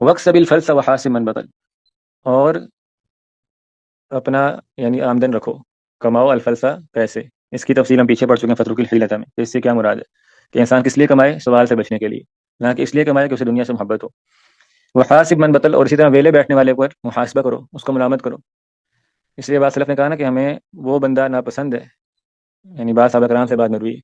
وقصب الفلس وحاسب من بطل، اور اپنا یعنی آمدن رکھو، کماؤ الفلسہ پیسے. اس کی تفصیل ہم پیچھے پڑھ چکے ہیں فترک الحیلۃ میں، کہ اس سے کیا مراد ہے کہ انسان کس لیے کمائے؟ سوال سے بچنے کے لیے، نہ کہ اس لیے کمائے کہ اسے دنیا سے محبت ہو. وحاسب من بطل، اور اسی طرح ویلے بیٹھنے والے پر محاسبہ کرو، اس کو ملامت کرو. اس لیے بعض سلف نے کہا نا کہ ہمیں وہ بندہ ناپسند ہے، یعنی بعض صحابہ کرام سے بات مروی ہے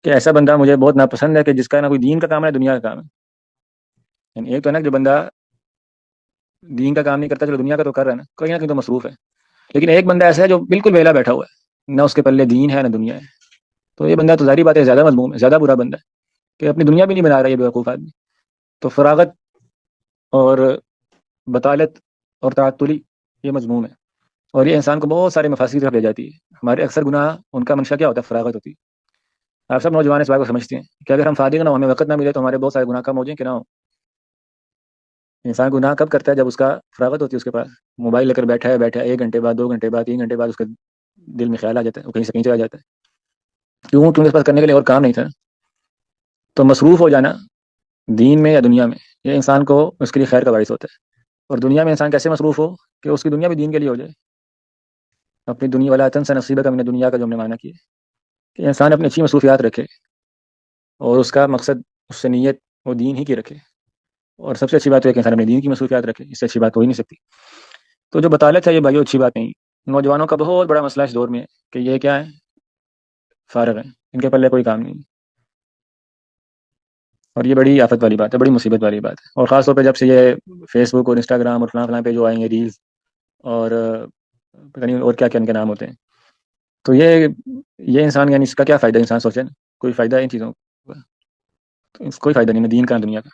کہ ایسا بندہ مجھے بہت ناپسند ہے کہ جس کا نہ کوئی دین کا کام ہے نہ دنیا کا کام ہے. یعنی ایک تو ہے نا جو بندہ دین کا کام نہیں کرتا، چلو دنیا کا تو کر رہا ہے نا، کہیں نہ کہیں تو مصروف ہے. لیکن ایک بندہ ایسا ہے جو بالکل ویلا بیٹھا ہوا ہے، نہ اس کے پلے دین ہے نہ دنیا ہے. تو یہ بندہ تو ظاہری بات ہے زیادہ مضموم ہے، زیادہ برا بندہ ہے کہ اپنی دنیا بھی نہیں بنا رہا یہ بیوقوف آدمی. تو فراغت اور بطالت اور تعطلی یہ مضموم ہے، اور یہ انسان کو بہت سارے مفاسد کی طرف لے جاتی ہے. ہمارے اکثر گناہ ان کا منشا کیا ہوتا ہے؟ فراغت ہوتی ہے. آپ سب نوجوان اس بات کو سمجھتے ہیں کہ اگر ہم فارغ نہ ہو، ہمیں وقت نہ ملے، تو ہمارے بہت سارے گناہ کم ہو جائیں کہ نہ ہو. انسان گناہ کب کرتا ہے؟ جب اس کا فراغت ہوتی ہے، اس کے پاس موبائل لے کر بیٹھا ہے 1 گھنٹے بعد 2 گھنٹے بعد 3 گھنٹے بعد اس کے دل میں خیال آ جاتا ہے، وہ کہیں سے کہیں چلا جاتا ہے. کیونکہ اس پاس کرنے کے لیے اور کام نہیں تھا. تو مصروف ہو جانا دین میں یا دنیا میں، یہ انسان کو اس کے لیے خیر کا باعث ہوتا ہے. اور دنیا میں انسان کیسے مصروف ہو کہ اس کی دنیا بھی دین کے لیے ہو جائے. اپنی دنیا والا تنس نصیبک من دنیا کا جو ہم نے معنی کیا کہ انسان اپنی اچھی مصروفیات رکھے، اور اس کا مقصد، اس سے نیت وہ دین ہی کی رکھے. اور سب سے اچھی بات ہے کہ انسان اپنے دین کی مصروفیات رکھے، اس سے اچھی بات ہو ہی نہیں سکتی. تو جو بطالت ہے یہ بھائیو اچھی بات نہیں. نوجوانوں کا بہت بڑا مسئلہ اس دور میں ہے کہ یہ کیا ہے؟ فارغ ہیں، ان کے پلے کوئی کام نہیں. اور یہ بڑی آفت والی بات ہے، بڑی مصیبت والی بات ہے. اور خاص طور پہ جب سے یہ فیس بک اور انسٹاگرام اور فلاں فلاں پہ جو آئیں گے ریلز اور پتہ نہیں اور کیا کیا ان کے نام ہوتے ہیں، تو یہ انسان، یعنی اس کا کیا فائدہ؟ انسان سوچے نا، کوئی فائدہ ہے ان چیزوں کا؟ تو اس کوئی فائدہ نہیں، نہ دین کا نہ دنیا کا.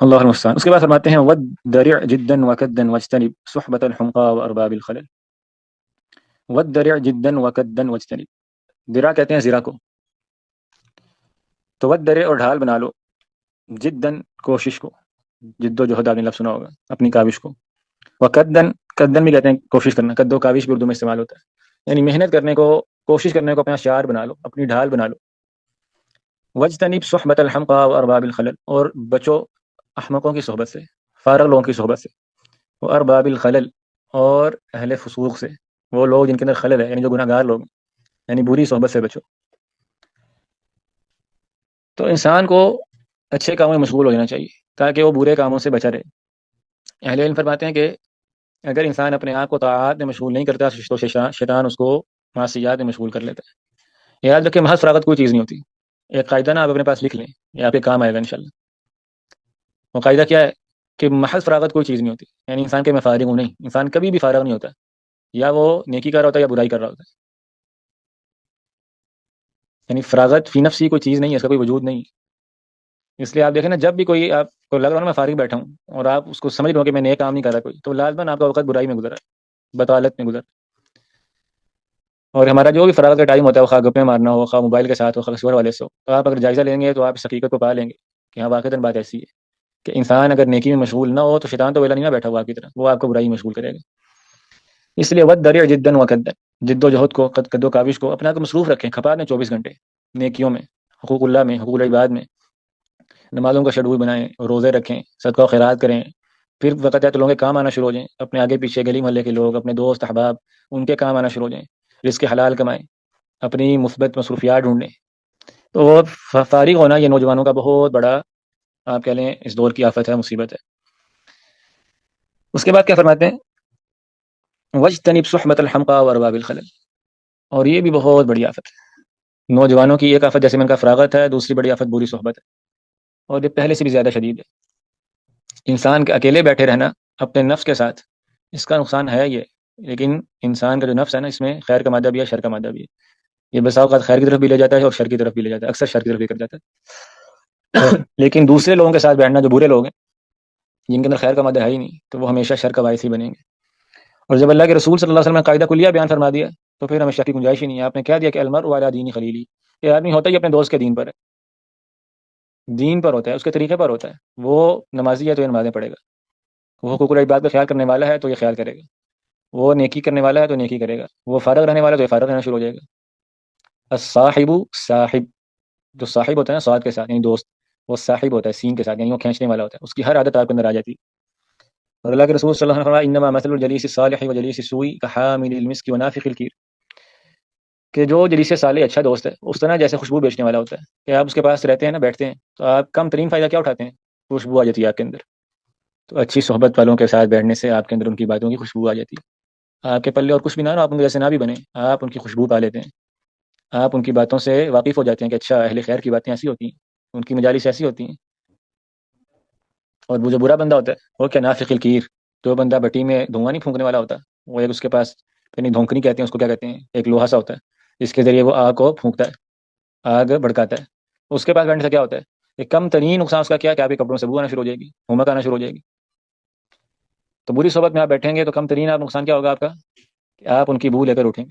اللہ المستعان. اس کے بعد فرماتے ہیں ودرع جدا وکدا واجتنب صحبۃ الحمقاء وارباب الخلل. ودرع جدا وکدا واجتنب، درع کہتے ہیں زرا کو. تو ودرع اور ڈھال بنا لو، جدن کوشش کو، جد و جہد آپ نے لفظ سنا ہوگا، اپنی کاوش کو. وکدن، کدن بھی کہتے ہیں کوشش کرنا، کد و کاوش بھی اردو میں استعمال ہوتا ہے، یعنی محنت کرنے کو، کوشش کرنے کو اپنا شعار بنا لو، اپنی ڈھال بنا لو. وجتنب صحبت الحمقاء وارباب الخلل، اور بچو احمقوں کی صحبت سے، فارغ لوگوں کی صحبت سے. وارباب الخلل، اور اہل فسوق سے، وہ لوگ جن کے اندر خلل ہے، یعنی جو گناہ گار لوگ ہیں، یعنی بری صحبت سے بچو. تو انسان کو اچھے کاموں میں مشغول ہو جانا چاہیے تاکہ وہ برے کاموں سے بچا رہے. اہل علم فرماتے ہیں کہ اگر انسان اپنے آپ کو طاعات میں مشغول نہیں کرتا تو شیطان اس کو معصیات میں مشغول کر لیتا ہے. یاد رکھیں محض فراغت کوئی چیز نہیں ہوتی. ایک قاعدہ نا آپ اپنے پاس لکھ لیں، یہ آپ کے کام آئے گا انشاءاللہ. وہ قاعدہ کیا ہے کہ محض فراغت کوئی چیز نہیں ہوتی، یعنی انسان کے میں فارغ ہوں نہیں، انسان کبھی بھی فارغ نہیں ہوتا. یا وہ نیکی کر رہا ہوتا ہے یا برائی کر رہا ہوتا ہے. یعنی فراغت فی نفسی کوئی چیز نہیں ہے، اس کا کوئی وجود نہیں. اس لیے آپ دیکھیں نا، جب بھی کوئی آپ کو لگ رہا ہو نا میں فارغ بیٹھا ہوں، اور آپ اس کو سمجھ رہے ہو کہ میں نیا کام نہیں کر رہا کوئی، تو لازماً آپ کا وقت برائی میں گزرا ہے، بطالت میں گزرا. اور ہمارا جو بھی فراغت کا ٹائم ہوتا ہے، وہ خواہ گپیں مارنا ہو، خواہ موبائل کے ساتھ ہو، خواہ کسی اور والے سے ہو، تو آپ اگر جائزہ لیں گے تو آپ اس حقیقت کو پا لیں گے کہ ہاں واقعتاً بات ایسی ہے کہ انسان اگر نیکی میں مشغول نہ ہو تو شیطان تو ویلا نہیں نہ بیٹھا ہوا آپ کی طرح، وہ آپ کو برائی میں مشغول کرے گا. اس لیے ودرع جدا وکدا، جد و جہد کو، قد و کاوش کو، اپنے آپ کو مصروف رکھیں، کھپا دیں 24 گھنٹے نیکیوں میں، حقوق اللہ میں، حقوق العباد میں. نمازوں کا شیڈول بنائیں، روزے رکھیں، صدقہ و خیرات کریں. پھر وقت ہے تو لوگوں کے کام آنا شروع ہو جائیں، اپنے آگے پیچھے گلی محلے کے لوگ، اپنے دوست احباب، ان کے کام آنا شروع ہو جائیں. رزق حلال کمائیں، اپنی مثبت مصروفیات ڈھونڈیں. تو وہ فارغ ہونا یہ نوجوانوں کا بہت بڑا، آپ کہہ لیں اس دور کی آفت ہے، مصیبت ہے. اس کے بعد کیا فرماتے ہیں؟ وجتنب صحبت الحمقاء وارباب الخلل. اور یہ بھی بہت بڑی آفت ہے نوجوانوں کی. ایک آفت جیسے میں ان کا فراغت ہے، دوسری بڑی آفت بری صحبت ہے، اور یہ پہلے سے بھی زیادہ شدید ہے. انسان کے اکیلے بیٹھے رہنا اپنے نفس کے ساتھ، اس کا نقصان ہے یہ. لیکن انسان کا جو نفس ہے نا، اس میں خیر کا مادہ بھی ہے، شر کا مادہ بھی ہے. یہ بسا اوقات خیر کی طرف بھی لے جاتا ہے اور شر کی طرف بھی لے جاتا ہے، اکثر شر کی طرف بھی کر جاتا ہے. لیکن دوسرے لوگوں کے ساتھ بیٹھنا جو برے لوگ ہیں، جن کے اندر خیر کا مادہ ہے ہی نہیں، تو وہ ہمیشہ شر کا باعث ہی بنیں گے. اور جب اللہ کے رسول صلی اللہ علیہ وسلم نے قاعدہ کلیہ بیان فرما دیا تو پھر ہمیشہ کی گنجائش ہی نہیں ہے. آپ نے کہہ دیا کہ المرء علی دین خلیلی، یہ آدمی ہوتا ہی اپنے دوست کے دین پر ہے، دین پر ہوتا ہے، اس کے طریقے پر ہوتا ہے. وہ نمازی ہے تو یہ نمازیں پڑھے گا، وہ حقوق العباد کا خیال کرنے والا ہے تو یہ خیال کرے گا، وہ نیکی کرنے والا ہے تو نیکی کرے گا، وہ فارغ رہنے والا ہے تو یہ فارغ رہنا شروع ہو جائے گا. الصاحب صاحب، جو صاحب ہوتا ہے نا صاد کے ساتھ، یعنی دوست، وہ صاحب ہوتا ہے سین کے ساتھ، یعنی وہ کھینچنے والا ہوتا ہے، اس کی ہر عادت آپ کے اندر آ جاتی ہے۔ اور اللہ کے رسول صلی اللہ علیہ وسلم نے فرمایا انما مثل الجلیس الصالح وجلیس السوء کحامل المسک ونافخ الکیر، کہ جو جلیس صالح اچھا دوست ہے اس طرح جیسے خوشبو بیچنے والا ہوتا ہے، کہ آپ اس کے پاس رہتے ہیں نا، بیٹھتے ہیں تو آپ کم ترین فائدہ کیا اٹھاتے ہیں؟ خوشبو آ جاتی ہے آپ کے اندر۔ تو اچھی صحبت والوں کے ساتھ بیٹھنے سے آپ کے اندر ان کی باتوں کی خوشبو آ جاتی ہے، آپ کے پلے اور کچھ بھی نہ ہو، آپ ان کے جیسے نہ بھی بنے، آپ ان کی خوشبو پا لیتے ہیں، آپ ان کی باتوں سے واقف ہو جاتے ہیں کہ اچھا اہل خیر کی باتیں ایسی ہوتی ہیں، ان کی مجالس ایسی ہوتی ہیں۔ اور وہ جو برا بندہ ہوتا ہے وہ کیا، نافخ الکیر، جو بندہ بٹی میں دھواں نہیں پھونکنے والا ہوتا، وہ ایک اس کے پاس یعنی دھونکنی کہتے ہیں اس کو، کیا کہتے ہیں، ایک لوہا سا ہوتا ہے جس کے ذریعے وہ آگ کو پھونکتا ہے، آگ بھڑکاتا ہے۔ اس کے پاس بیٹھنے سے کیا ہوتا ہے، ایک کم ترین نقصان اس کا کیا ہے کہ آپ کے کپڑوں سے بو آنا شروع ہو جائے گی، ہومک آنا شروع ہو جائے گی۔ تو بری صحبت میں آپ بیٹھیں گے تو کم ترین آپ نقصان کیا ہوگا آپ کا، کہ آپ ان کی بو لے کر اٹھیں گے۔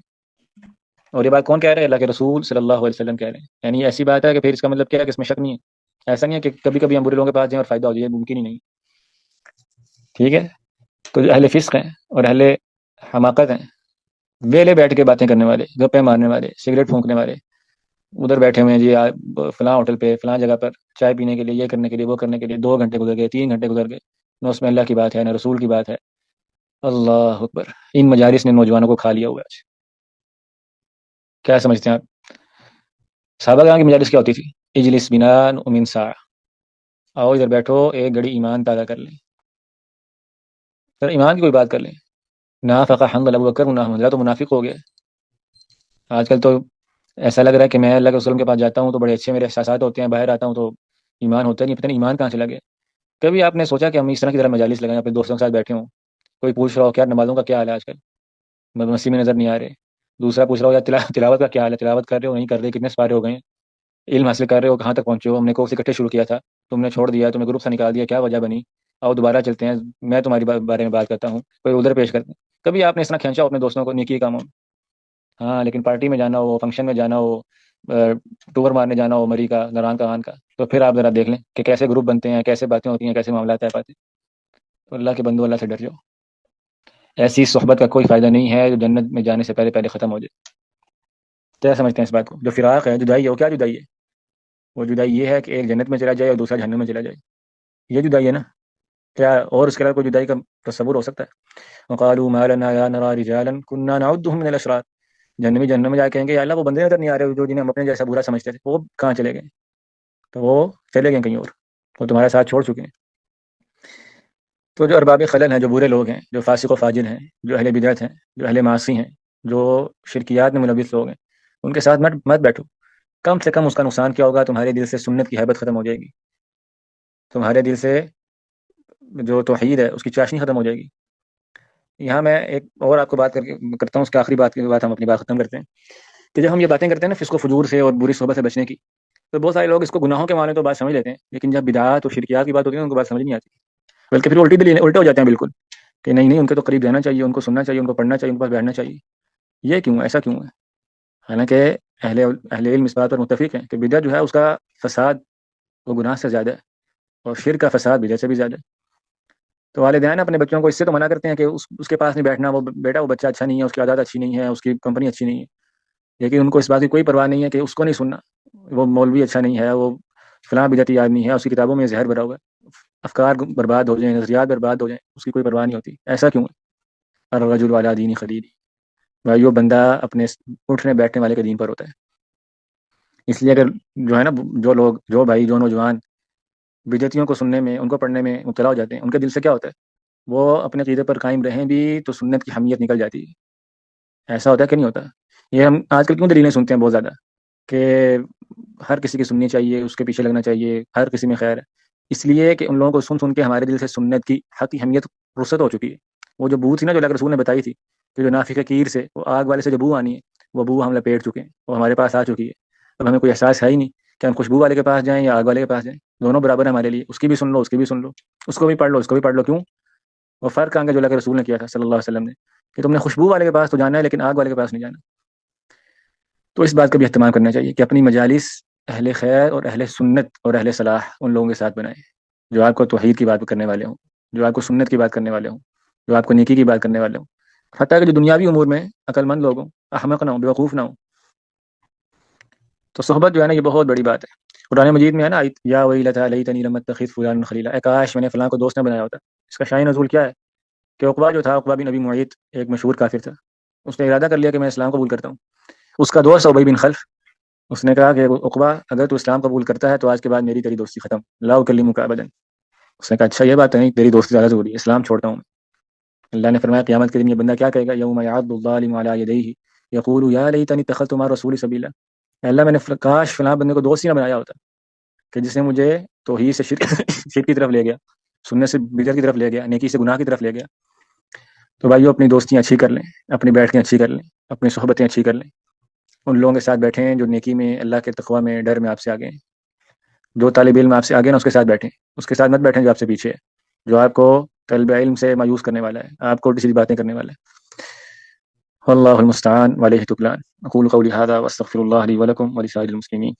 اور یہ بات کون کہہ رہے ہیں؟ اللہ کے رسول صلی اللہ علیہ وسلم کہہ رہے ہیں، یعنی ایسی بات ہے کہ پھر اس کا مطلب کیا ہے کہ اس میں شک نہیں ہے، ایسا نہیں ہے کہ کبھی کبھی ہم برے لوگوں کے پاس جائیں اور فائدہ ہو جائے، ممکن ہی نہیں، ٹھیک ہے۔ تو جو اہل فسق ہیں اور اہل حماقت ہیں، ویلے بیٹھ کے باتیں کرنے والے، گپے مارنے والے، سگریٹ پھونکنے والے، ادھر بیٹھے ہوئے ہیں جی فلاں ہوٹل پہ فلاں جگہ پر چائے پینے کے لیے، یہ کرنے کے لیے وہ کرنے کے لیے، 2 گھنٹے گزر گئے، 3 گھنٹے گزر گئے، نہ اس میں اللہ کی بات ہے نہ رسول کی بات ہے۔ اللہ اکبر، ان مجالس نے نوجوانوں کو کھا لیا ہوا ہے آج۔ کیا سمجھتے ہیں آپ؟ صحابہ کرام کی مجالس کیا ہوتی تھی؟ اجلس بنا من ساعہ، آؤ ادھر بیٹھو ایک گھڑی ایمان تازہ کر لیں، سر ایمان کی کوئی بات کر لیں۔ نافق حنظلہ ابو بکر، حنظلہ تو منافق ہو گیا۔ آج کل تو ایسا لگ رہا ہے کہ میں اللہ کے رسول کے پاس جاتا ہوں تو بڑے اچھے میرے احساسات ہوتے ہیں، باہر آتا ہوں تو ایمان ہوتا نہیں، پتہ نہیں ایمان کہاں سے لگے۔ کبھی آپ نے سوچا کہ ہم اس طرح کی طرح مجالس لگائیں، اپنے دوستوں کے ساتھ بیٹھے ہوں، کوئی پوچھ رہا ہو کیا نمازوں کا کیا حال ہے آج کل، مسیح میں نظر نہیں آ رہے، دوسرا پوچھ رہا ہو یا تلاوت کا کیا حال ہے، تلاوت کر رہے ہو نہیں کر رہے، کتنے سپارے ہو گئے ہیں، علم حاصل کر رہے ہو کہاں تک پہنچے ہو، ہم نے کورس اکٹھے شروع کیا تھا، تم نے چھوڑ دیا، تم نے گروپ سے نکال دیا، کیا وجہ بنی، آؤ دوبارہ چلتے ہیں، میں تمہاری بارے میں بات کرتا ہوں، کوئی ادھر پیش کرتے ہیں۔ کبھی آپ نے اس طرح کھینچا ہو اپنے دوستوں کو نیکی کے کاموں میں؟ ہاں، لیکن پارٹی میں جانا ہو، فنکشن میں جانا ہو، ٹور مارنے جانا ہو مری کا نران کا آن کا، تو پھر آپ ذرا دیکھ لیں کہ کیسے گروپ بنتے ہیں، کیسے باتیں ہوتی ہیں، کیسے معاملات طے پاتے ہیں۔ تو اللہ کے بندو، اللہ سے ڈر جاؤ، ایسی صحبت کا کوئی فائدہ نہیں ہے جو جنت میں جانے سے پہلے پہلے ختم ہو جائے۔ کیا سمجھتے ہیں اس بات کو؟ جو فراق ہے، جدائی ہے، وہ کیا جدائی ہے؟ وہ جدائی یہ ہے کہ ایک جنت میں چلا جائے اور دوسرا جہنم میں چلا جائے، یہ جدائی ہے نا؟ کیا اور اس کے علاوہ کوئی جدائی کا تصور ہو سکتا ہے؟ وقالوا ما لنا لا نرى رجالا كنا نعدهم من الاشرار، جہنمی جہنم میں جا کے کہیں گے یا اللہ وہ بندے نظر نہیں آ رہے جو جنہیں ہم اپنے جیسا برا سمجھتے تھے، وہ کہاں چلے گئے؟ تو وہ چلے گئے کہیں اور، وہ تمہارا ساتھ چھوڑ چکے ہیں۔ تو جو ارباب خلل ہیں، جو برے لوگ ہیں، جو فاسق و فاجر ہیں، جو اہل بدعت ہیں، جو اہل معاصی ہیں، جو شرکیات میں ملوث لوگ ہیں، ان کے ساتھ مت بیٹھو۔ کم سے کم اس کا نقصان کیا ہوگا، تمہارے دل سے سنت کی حیبت ختم ہو جائے گی، تمہارے دل سے جو توحید ہے اس کی چاشنی ختم ہو جائے گی۔ یہاں میں ایک اور آپ کو بات کرتا ہوں، اس کا آخری بات کے بعد ہم اپنی بات ختم کرتے ہیں، کہ جب ہم یہ باتیں کرتے ہیں نا فسق و فجور سے اور بری صحبت سے بچنے کی، تو بہت سارے لوگ اس کو گناہوں کے معنی تو بات سمجھ لیتے ہیں، لیکن جب بدعات اور شرکیات کی بات ہوتی ہے ان کو بات سمجھ نہیں آتی، بلکہ پھر الٹے ہو جاتے ہیں بالکل، کہ نہیں نہیں ان کے تو قریب رہنا چاہیے، ان کو سننا چاہیے، ان کو پڑھنا چاہیے، ان کے پاس بیٹھنا چاہیے، یہ کیوں، ایسا کیوں ہے؟ حالانکہ اہل علم اس بات پر متفق ہیں کہ بدعت جو ہے اس کا فساد وہ گناہ سے زیادہ ہے، اور شرک کا فساد بدعت سے بھی زیادہ ہے۔ تو والدین اپنے بچوں کو اس سے تو منع کرتے ہیں کہ اس کے پاس نہیں بیٹھنا، وہ بیٹا وہ بچہ اچھا نہیں ہے، اس کی عادت اچھی نہیں ہے، اس کی کمپنی اچھی نہیں ہے، لیکن ان کو اس بات کی کوئی پرواہ نہیں ہے کہ اس کو نہیں سننا، وہ مولوی اچھا نہیں ہے، وہ فلاں بدعتی آدمی ہے، اس کی کتابوں میں زہر بھرا ہوا ہے، افکار برباد ہو جائیں، نظریات برباد ہو جائیں، اس کی کوئی پرواہ نہیں ہوتی۔ ایسا کیوں ہے؟ الرجل علی دین خلیل، بھائیو بندہ اپنے اٹھنے بیٹھنے والے کے دین پر ہوتا ہے۔ اس لیے اگر جو ہے نا جو نوجوان بدعتیوں کو سننے میں، ان کو پڑھنے میں مبتلا ہو جاتے ہیں، ان کے دل سے کیا ہوتا ہے؟ وہ اپنے عقیدے پر قائم رہیں بھی تو سنت کی حمیت نکل جاتی ہے۔ ایسا ہوتا ہے کہ نہیں ہوتا؟ یہ ہم آج کل کیوں دلیلیں سنتے ہیں بہت زیادہ، کہ ہر کسی کی سننی چاہیے، اس کے پیچھے لگنا چاہیے، ہر کسی میں خیر ہے، اس لیے کہ ان لوگوں کو سن کے ہمارے دل سے سنت کی حق کی اہمیت رخصت ہو چکی ہے۔ وہ جو بو تھی نا جو اللہ کے رسول نے بتائی تھی کہ جو نافق کیر سے، وہ آگ والے سے جو بو آنی ہے، وہ بو ہم لپیٹ چکے ہیں، وہ ہمارے پاس آ چکی ہے۔ اب ہمیں کوئی احساس ہے ہی نہیں کہ ہم خوشبو والے کے پاس جائیں یا آگ والے کے پاس جائیں، دونوں برابر ہیں ہمارے لیے، اس کی بھی سن لو، اس کی بھی سن لو، اس کو بھی پڑھ لو، اس کو بھی پڑھ لو۔ کیوں؟ وہ فرق آگے جو اللہ کے رسول نے کیا تھا صلی اللہ علیہ وسلم نے، کہ تم نے خوشبو والے کے پاس تو جانا ہے لیکن آگ والے کے پاس نہیں جانا۔ تو اس بات کا بھی اہتمام کرنا چاہیے کہ اپنی مجالس اہل خیر اور اہل سنت اور اہل صلاح ان لوگوں کے ساتھ بنائیں جو آپ کو توحید کی بات کرنے والے ہوں، جو آپ کو سنت کی بات کرنے والے ہوں، جو آپ کو نیکی کی بات کرنے والے ہوں، حتیٰ کہ جو دنیاوی امور میں عقل مند لوگ ہوں، احمق نہ ہوں، بیوقوف نہ ہوں۔ تو صحبت جو ہے نا یہ بہت بڑی بات ہے، قرآن مجید میں ہے نا یا ویلتا لیتنی لم اتخذ فلانا خلیلا، اے کاش میں نے فلاں کو دوست نہ بنایا ہوتا۔ اس کا شاہی نزول کیا ہے کہ عقبہ جو تھا، عقبہ بن ابی معیط، ایک مشہور کافر تھا، اس نے ارادہ کر لیا کہ میں اسلام قبول کرتا ہوں۔ اس کا دوست ابی بن خلف، اس نے کہا کہ عقبہ اگر تو اسلام قبول کرتا ہے تو آج کے بعد میری تیری دوستی ختم، لا اکلمک ابدا۔ اس نے کہا اچھا یہ بات ہے، نہیں تیری دوستی زیادہ ضروری ہے، اسلام چھوڑتا ہوں میں۔ اللہ نے فرمایا قیامت کے دن یہ بندہ کیا کہے گا، یوم یعض الظالم علی یدیہ یقول یا لیتنی اتخذت مع الرسول سبیلا، اے اللہ میں نے کاش فلاں بندے کو دوست ہی نہ بنایا ہوتا کہ جس نے مجھے توحید سے شرک کی طرف لے گیا، سننے سے بدعت کی طرف لے گیا، نیکی سے گناہ کی طرف لے گیا۔ تو بھائیو اپنی دوستیاں اچھی کر لیں، اپنی بیٹھیں اچھی کر لیں، اپنی صحبتیں اچھی کر لیں، ان لوگوں کے ساتھ بیٹھیں جو نیکی میں، اللہ کے تقوی میں، ڈر میں آپ سے آگے ہیں۔ جو طالب علم آپ سے آگے نا اس کے ساتھ بیٹھیں، اس کے ساتھ مت بیٹھیں جو آپ سے پیچھے ہے، جو آپ کو طلب علم سے مایوس کرنے والا ہے، آپ کو الٹی سیدھی باتیں کرنے والا ہے۔ واللہ المستعان وعلیہ تکلان۔ اقول قولی ھذا واستغفر اللہ لی ولکم ولسائر المسلمین۔